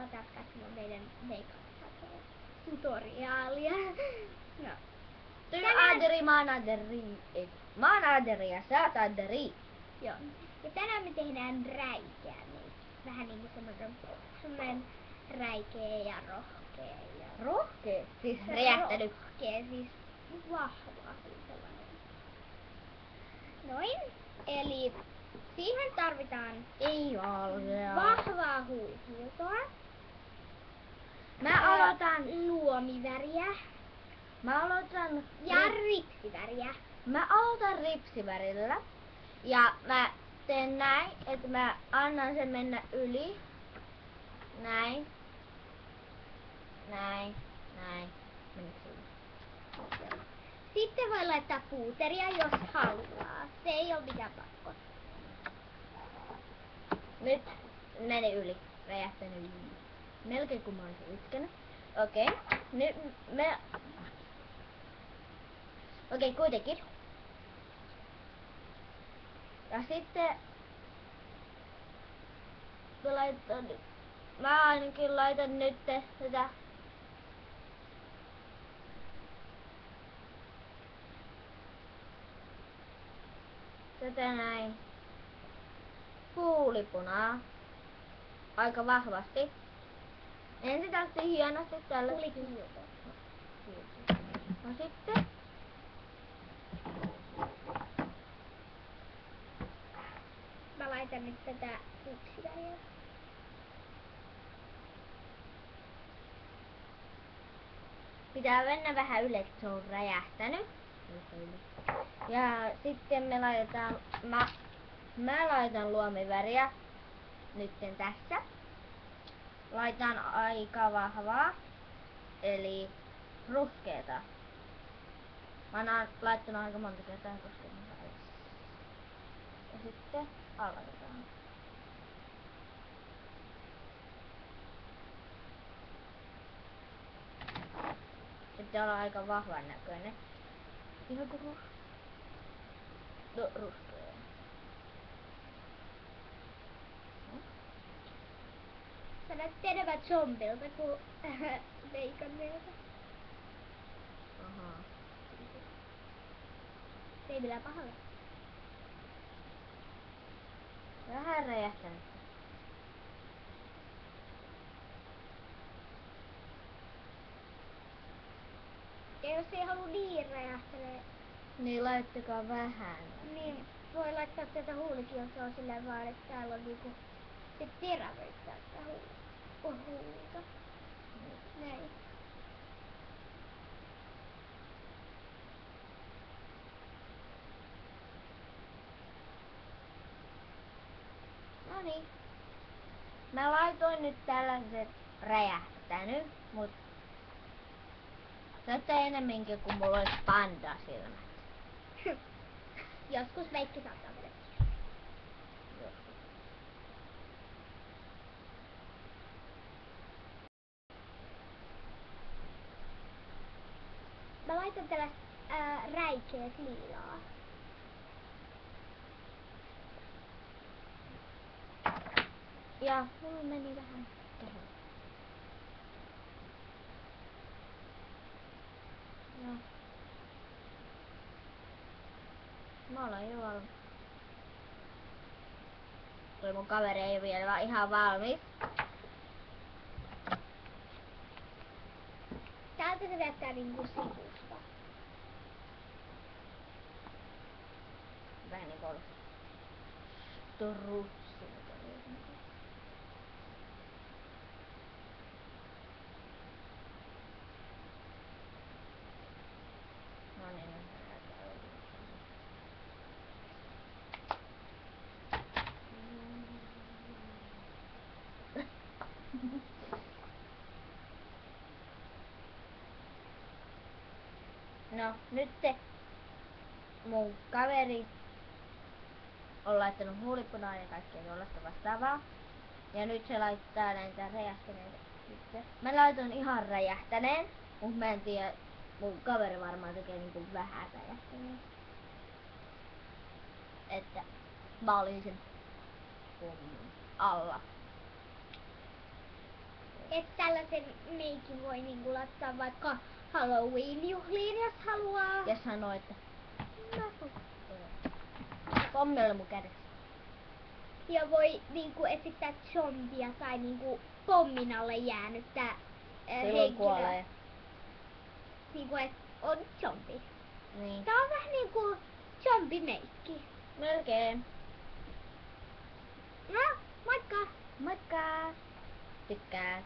Tervetuloa taas katsomaan meidän tutoriaalia. No. Aderi, manaderi ja sä oot aderi. Joo. Ja tänään me tehdään räikeä. Vähän niinku semmonen räikeä ja rohkea. Ja Rohkea? Siis räjähtänyt. Rohkea, siis vahva. Sellainen. Noin. Eli siihen tarvitaan vahvaa huuhiltoa. Mä aloitan luomiväriä. Mä aloitan ja ripsiväriä. Mä aloitan ripsivärillä. Ja mä teen näin, että mä annan sen mennä yli. Näin. Näin. Näin. Menikö yli? Sitten voi laittaa puuteria, jos haluaa. Se ei ole mikään pakko. Nyt meni yli. Räjähtänyt yli. Melkein kun mä olisin itkenyt. Okei. Nyt me... Okei, kuitenkin. Ja sitten... Mä ainakin laitan nyt tätä... Tätä näin. Huulipunaa. Aika vahvasti. Ensin tästä hienosti tällä. Tuli kiilto. No sitten. Mä laitan nyt tätä ripsiväriä. Pitää mennä vähän yli, että se on räjähtänyt. Ja sitten me laitetaan, mä laitan luomiväriä nytten tässä. Laitan aika vahvaa, eli ruskeeta. Mä oon laittanut aika monta kertaa ruskeeta. Ja sitten aloitetaan. Pitää olla aika vahvan näköinen. Ihan kuin ruskea. Sä näytät enemmän zombilta kuin veikannelta. Ahaa. Se ei millään pahalla. Vähän räjähtänyt. Ja jos ei halua niin räjähtelee, niin laittakaa vähän. Niin voi laittaa tätä huulikiltoa sillä vaan, että täällä on niinku se terävöittää sitä huulta. Näin. Noniin. Mä laitoin nyt tällaiset räjähtänyt, mut tätä enemminkin kuin mulla olisi pandasilmät. Joskus Veikki saattaa mennä. Joskus. Mä laitan tällaista räikeet liilaa. Ja mulla meni vähän käsi. No. Mä olen jo valmis. Toi mun kaveri ei vielä ihan valmis. Täältä se näyttää niinku sivusta. Vähän niinku olisi strutsi. No niin, nyt näyttää No, nyt se mun kaveri on laittanut huulipunaa ja kaikkea tuollaista vastaavaa. Ja nyt se laittaa näitä räjähtäneitä. Mä laitoin ihan räjähtäneen, mut mä en tiedä, mun kaveri varmaan tekee niinku vähän räjähtäneen. Että mä olin sen pommin alla. että tällaisen meikin voi niinku laittaa vaikka Halloween-juhliin, jos haluaa. Ja sanoo, että No, pommi oli mun kädessä. ja voi niinku esittää zombia tai niinku pommin alle jäänyttä Silloin kuolee. Niinku et on zombi. Niin. Tää on vähän niinku zombimeikki. Melkein. No, moikka! Moikka! Tykkää.